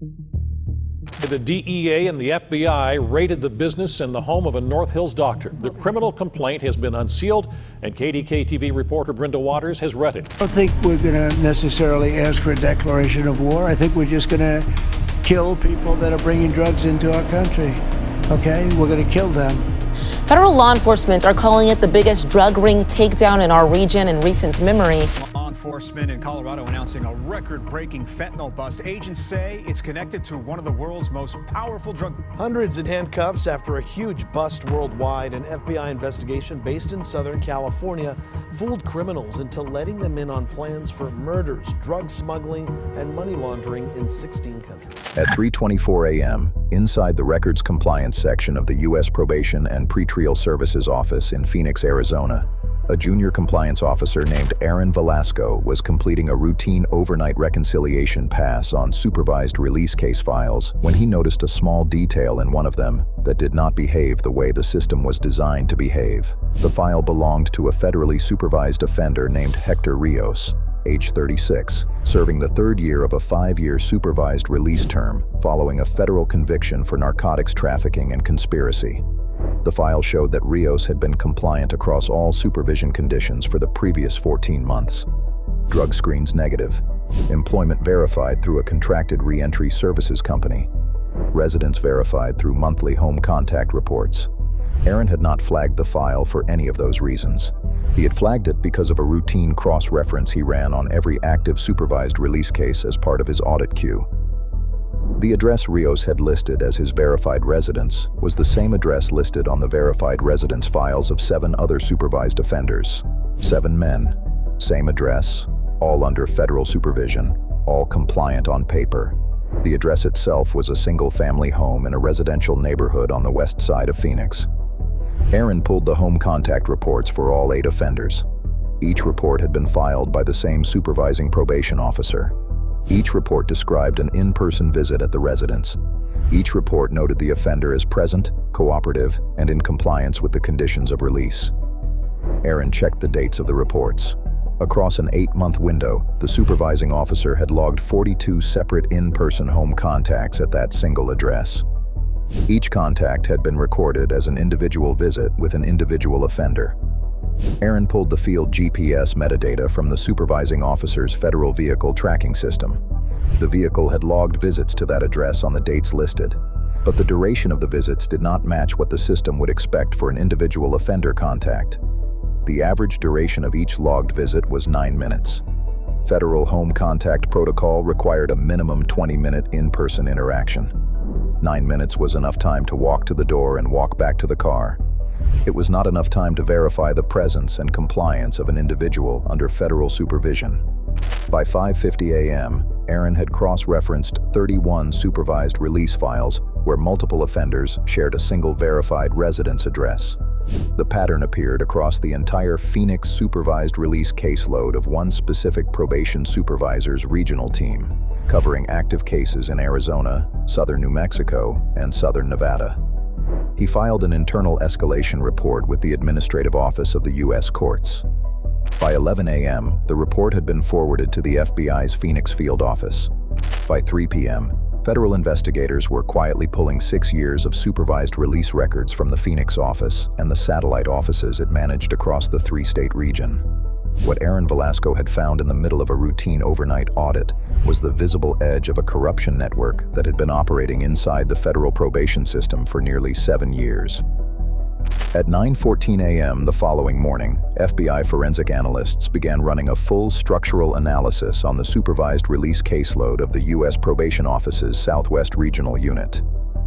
The DEA and the FBI raided the business and the home of a North Hills doctor. The criminal complaint has been unsealed, and KDK-TV reporter Brenda Waters has read it. I don't think we're going to necessarily ask for a declaration of war. I think we're just going to kill people that are bringing drugs into our country. Okay? We're going to kill them. Federal law enforcement are calling it the biggest drug ring takedown in our region in recent memory. Law enforcement in Colorado announcing a record-breaking fentanyl bust. Agents say it's connected to one of the world's most powerful drug. Hundreds in handcuffs after a huge bust worldwide. An FBI investigation based in Southern California fooled criminals into letting them in on plans for murders, drug smuggling, and money laundering in 16 countries. At 3:24 a.m., inside the records compliance section of the U.S. Probation and Pretrial Services Office in Phoenix, Arizona, a junior compliance officer named Aaron Velasco was completing a routine overnight reconciliation pass on supervised release case files when he noticed a small detail in one of them that did not behave the way the system was designed to behave. The file belonged to a federally supervised offender named Hector Rios, age 36, serving the third year of a 5-year supervised release term following a federal conviction for narcotics trafficking and conspiracy. The file showed that Rios had been compliant across all supervision conditions for the previous 14 months. Drug screens negative. Employment verified through a contracted re-entry services company. Residence verified through monthly home contact reports. Aaron had not flagged the file for any of those reasons. He had flagged it because of a routine cross-reference he ran on every active supervised release case as part of his audit queue. The address Rios had listed as his verified residence was the same address listed on the verified residence files of 7 other supervised offenders. 7 men, same address, all under federal supervision, all compliant on paper. The address itself was a single-family home in a residential neighborhood on the west side of Phoenix. Aaron pulled the home contact reports for all 8 offenders. Each report had been filed by the same supervising probation officer. Each report described an in-person visit at the residence. Each report noted the offender as present, cooperative, and in compliance with the conditions of release. Aaron checked the dates of the reports. Across an 8-month window, the supervising officer had logged 42 separate in-person home contacts at that single address. Each contact had been recorded as an individual visit with an individual offender. Aaron pulled the field GPS metadata from the supervising officer's federal vehicle tracking system. The vehicle had logged visits to that address on the dates listed, but the duration of the visits did not match what the system would expect for an individual offender contact. The average duration of each logged visit was 9 minutes. Federal home contact protocol required a minimum 20-minute in-person interaction. 9 minutes was enough time to walk to the door and walk back to the car. It was not enough time to verify the presence and compliance of an individual under federal supervision. By 5:50 a.m., Aaron had cross-referenced 31 supervised release files where multiple offenders shared a single verified residence address. The pattern appeared across the entire Phoenix supervised release caseload of one specific probation supervisor's regional team, covering active cases in Arizona, southern New Mexico, and southern Nevada. He filed an internal escalation report with the Administrative Office of the U.S. Courts. By 11 a.m., the report had been forwarded to the FBI's Phoenix field office. By 3 p.m., federal investigators were quietly pulling 6 years of supervised release records from the Phoenix office and the satellite offices it managed across the 3-state region. What Aaron Velasco had found in the middle of a routine overnight audit was the visible edge of a corruption network that had been operating inside the federal probation system for nearly 7 years. At 9:14 a.m. the following morning, FBI forensic analysts began running a full structural analysis on the supervised release caseload of the U.S. Probation Office's Southwest Regional Unit.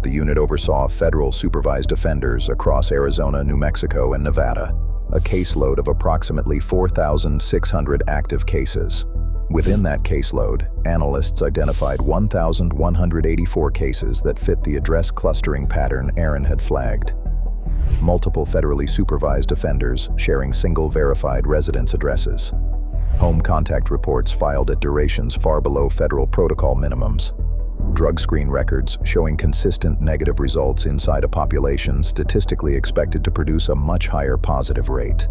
The unit oversaw federal supervised offenders across Arizona, New Mexico, and Nevada, a caseload of approximately 4,600 active cases. Within that caseload, analysts identified 1,184 cases that fit the address clustering pattern Aaron had flagged. Multiple federally supervised offenders sharing single verified residence addresses. Home contact reports filed at durations far below federal protocol minimums. Drug screen records showing consistent negative results inside a population statistically expected to produce a much higher positive rate.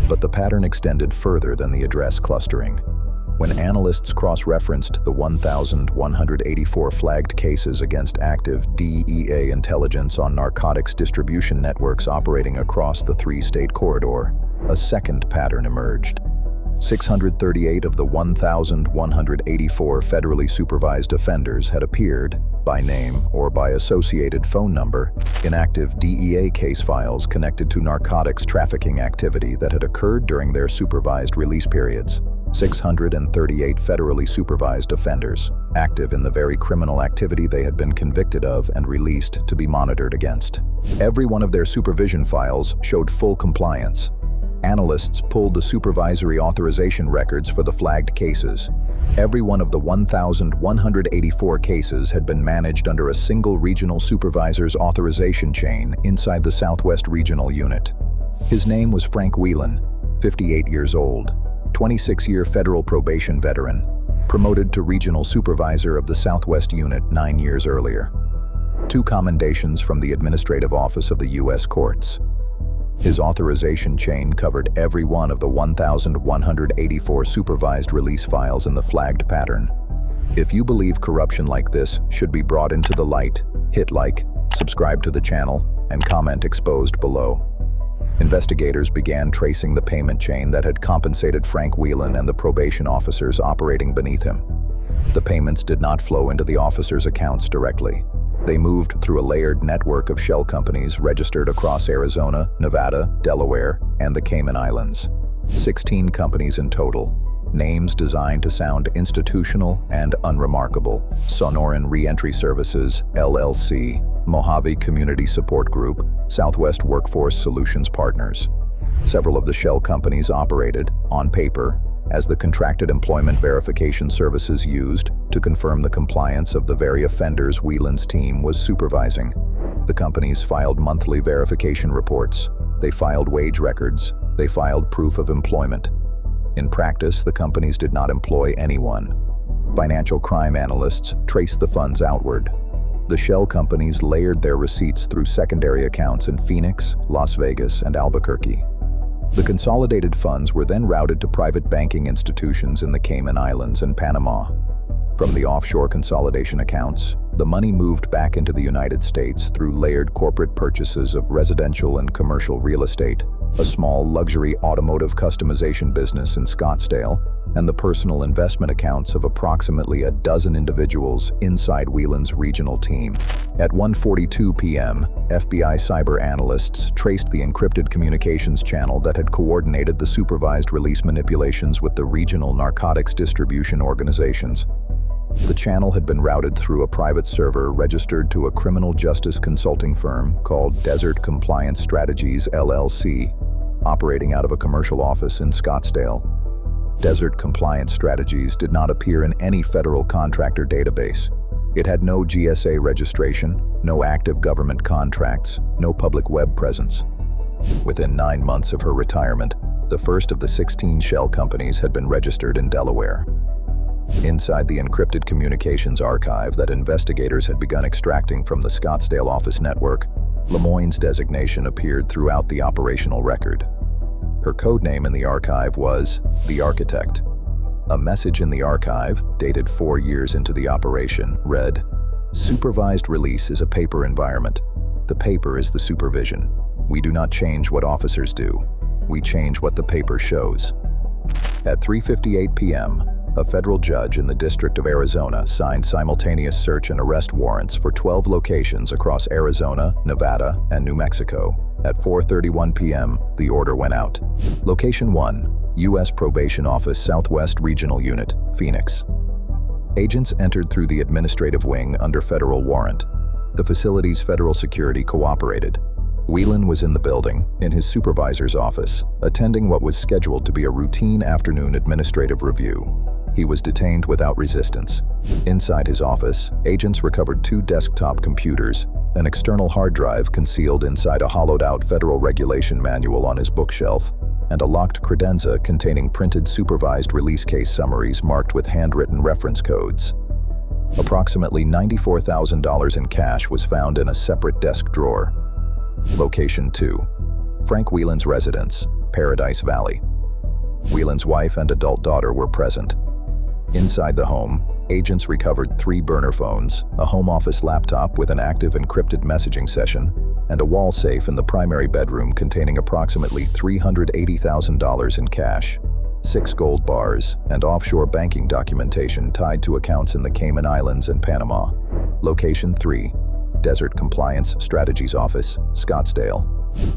But the pattern extended further than the address clustering. When analysts cross-referenced the 1,184 flagged cases against active DEA intelligence on narcotics distribution networks operating across the three-state corridor, a second pattern emerged. 638 of the 1,184 federally supervised offenders had appeared, by name or by associated phone number, in active DEA case files connected to narcotics trafficking activity that had occurred during their supervised release periods. 638 federally supervised offenders, active in the very criminal activity they had been convicted of and released to be monitored against. Every one of their supervision files showed full compliance. Analysts pulled the supervisory authorization records for the flagged cases. Every one of the 1,184 cases had been managed under a single regional supervisor's authorization chain inside the Southwest Regional Unit. His name was Frank Whelan, 58 years old, 26-year federal probation veteran, promoted to regional supervisor of the Southwest Unit 9 years earlier. 2 commendations from the Administrative Office of the U.S. Courts. His authorization chain covered every one of the 1,184 supervised release files in the flagged pattern. If you believe corruption like this should be brought into the light, hit like, subscribe to the channel, and comment exposed below. Investigators began tracing the payment chain that had compensated Frank Whelan and the probation officers operating beneath him. The payments did not flow into the officers' accounts directly. They moved through a layered network of shell companies registered across Arizona, Nevada, Delaware, and the Cayman Islands. 16 companies in total. Names designed to sound institutional and unremarkable. Sonoran Reentry Services, LLC, Mojave Community Support Group, Southwest Workforce Solutions Partners. Several of the shell companies operated, on paper, as the contracted employment verification services used to confirm the compliance of the very offenders Whelan's team was supervising. The companies filed monthly verification reports. They filed wage records. They filed proof of employment. In practice, the companies did not employ anyone. Financial crime analysts traced the funds outward. The shell companies layered their receipts through secondary accounts in Phoenix, Las Vegas, and Albuquerque. The consolidated funds were then routed to private banking institutions in the Cayman Islands and Panama. From the offshore consolidation accounts, the money moved back into the United States through layered corporate purchases of residential and commercial real estate, a small luxury automotive customization business in Scottsdale, and the personal investment accounts of approximately a dozen individuals inside Whelan's regional team. At 1:42 p.m., FBI cyber analysts traced the encrypted communications channel that had coordinated the supervised release manipulations with the regional narcotics distribution organizations. The channel had been routed through a private server registered to a criminal justice consulting firm called Desert Compliance Strategies, LLC, operating out of a commercial office in Scottsdale. Desert Compliance Strategies did not appear in any federal contractor database. It had no GSA registration, no active government contracts, no public web presence. Within 9 months of her retirement, the first of the 16 shell companies had been registered in Delaware. Inside the encrypted communications archive that investigators had begun extracting from the Scottsdale office network, Lemoyne's designation appeared throughout the operational record. Her codename in the archive was The Architect. A message in the archive, dated 4 years into the operation, read, "Supervised release is a paper environment. The paper is the supervision. We do not change what officers do. We change what the paper shows." At 3:58 p.m., a federal judge in the District of Arizona signed simultaneous search and arrest warrants for 12 locations across Arizona, Nevada, and New Mexico. At 4:31 p.m., the order went out. Location 1, U.S. Probation Office Southwest Regional Unit, Phoenix. Agents entered through the administrative wing under federal warrant. The facility's federal security cooperated. Whelan was in the building, in his supervisor's office, attending what was scheduled to be a routine afternoon administrative review. He was detained without resistance. Inside his office, agents recovered 2 desktop computers, an external hard drive concealed inside a hollowed-out federal regulation manual on his bookshelf, and a locked credenza containing printed supervised release case summaries marked with handwritten reference codes. Approximately $94,000 in cash was found in a separate desk drawer. Location 2, Frank Whelan's residence, Paradise Valley. Whelan's wife and adult daughter were present. Inside the home, agents recovered 3 burner phones, a home office laptop with an active encrypted messaging session, and a wall safe in the primary bedroom containing approximately $380,000 in cash, 6 gold bars, and offshore banking documentation tied to accounts in the Cayman Islands and Panama. Location 3, Desert Compliance Strategies Office, Scottsdale.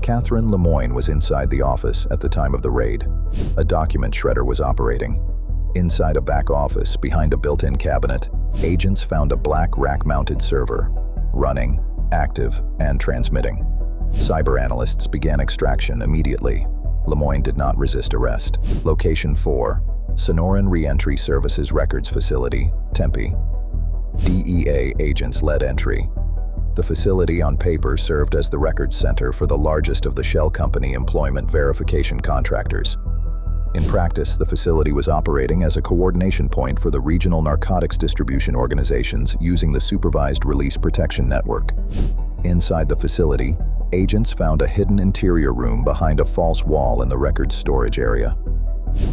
Catherine Lemoyne was inside the office at the time of the raid. A document shredder was operating. Inside a back office, behind a built-in cabinet, agents found a black rack-mounted server, running, active, and transmitting. Cyber analysts began extraction immediately. Lemoyne did not resist arrest. Location 4, Sonoran Reentry Services Records Facility, Tempe. DEA agents led entry. The facility on paper served as the records center for the largest of the shell company employment verification contractors. In practice, the facility was operating as a coordination point for the regional narcotics distribution organizations using the Supervised Release Protection Network. Inside the facility, agents found a hidden interior room behind a false wall in the records storage area.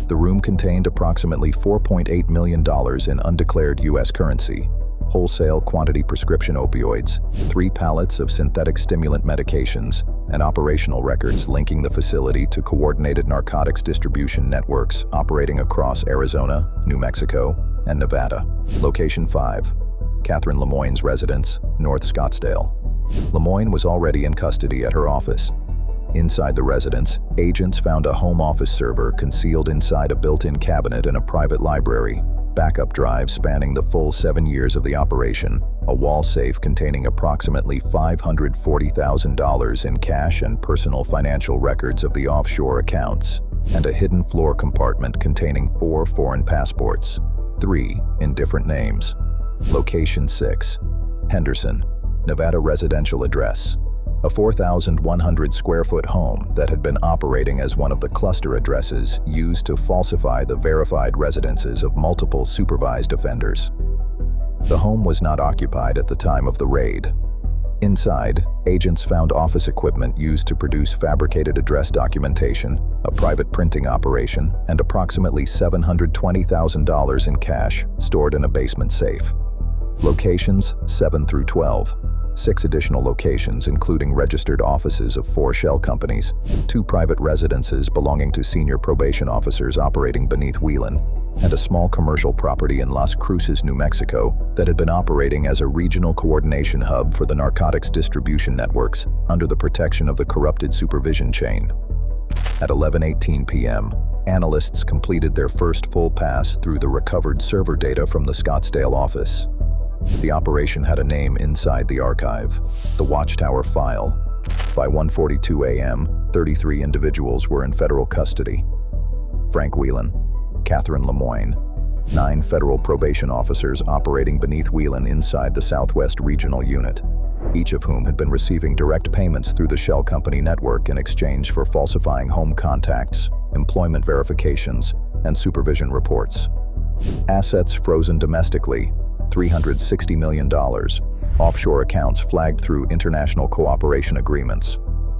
The room contained approximately $4.8 million in undeclared U.S. currency, wholesale quantity prescription opioids, 3 pallets of synthetic stimulant medications, and operational records linking the facility to coordinated narcotics distribution networks operating across Arizona, New Mexico, and Nevada. Location 5, Catherine Lemoyne's residence, North Scottsdale. Lemoyne was already in custody at her office. Inside the residence, agents found a home office server concealed inside a built-in cabinet in a private library, backup drives spanning the full 7 years of the operation, a wall safe containing approximately $540,000 in cash and personal financial records of the offshore accounts, and a hidden floor compartment containing 4 foreign passports, 3 in different names. Location 6, Henderson, Nevada residential address. A 4,100 square foot home that had been operating as one of the cluster addresses used to falsify the verified residences of multiple supervised offenders. The home was not occupied at the time of the raid. Inside, agents found office equipment used to produce fabricated address documentation, a private printing operation, and approximately $720,000 in cash stored in a basement safe. Locations 7 through 12. 6 additional locations including registered offices of 4 shell companies, 2 private residences belonging to senior probation officers operating beneath Whelan, and a small commercial property in Las Cruces, New Mexico that had been operating as a regional coordination hub for the narcotics distribution networks under the protection of the corrupted supervision chain. At 11:18 p.m., analysts completed their first full pass through the recovered server data from the Scottsdale office. The operation had a name inside the archive, the Watchtower File. By 1:42 a.m., 33 individuals were in federal custody. Frank Whelan, Catherine Lemoyne, 9 federal probation officers operating beneath Whelan inside the Southwest Regional Unit, each of whom had been receiving direct payments through the shell company network in exchange for falsifying home contacts, employment verifications, and supervision reports. Assets frozen domestically, $360 million, offshore accounts flagged through international cooperation agreements,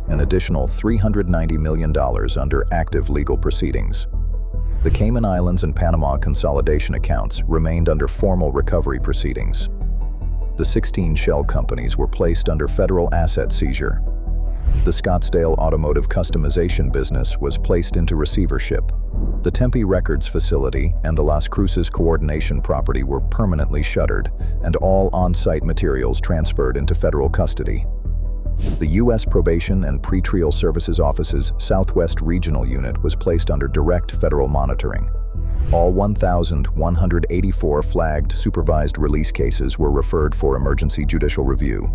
an additional $390 million under active legal proceedings. The Cayman Islands and Panama consolidation accounts remained under formal recovery proceedings. The 16 shell companies were placed under federal asset seizure. The Scottsdale automotive customization business was placed into receivership. The Tempe Records facility and the Las Cruces coordination property were permanently shuttered, and all on-site materials transferred into federal custody. The U.S. Probation and Pretrial Services Office's Southwest Regional Unit was placed under direct federal monitoring. All 1,184 flagged supervised release cases were referred for emergency judicial review.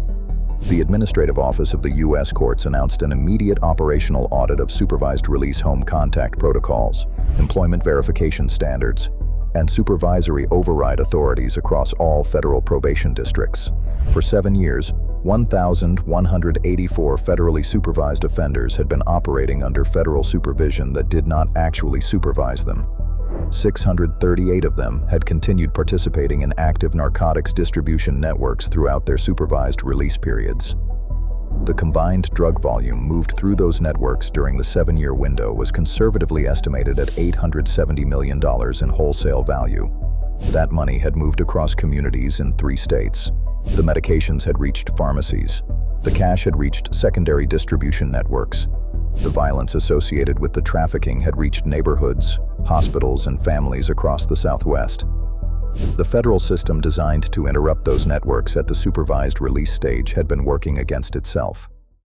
The Administrative Office of the U.S. Courts announced an immediate operational audit of supervised release home contact protocols, employment verification standards, and supervisory override authorities across all federal probation districts. For 7 years, 1,184 federally supervised offenders had been operating under federal supervision that did not actually supervise them. 638 of them had continued participating in active narcotics distribution networks throughout their supervised release periods. The combined drug volume moved through those networks during the 7-year window was conservatively estimated at $870 million in wholesale value, That money had moved across communities in 3 states. The medications had reached pharmacies. The cash had reached secondary distribution networks. The violence associated with the trafficking had reached neighborhoods, hospitals, and families across the Southwest. The federal system designed to interrupt those networks at the supervised release stage had been working against itself.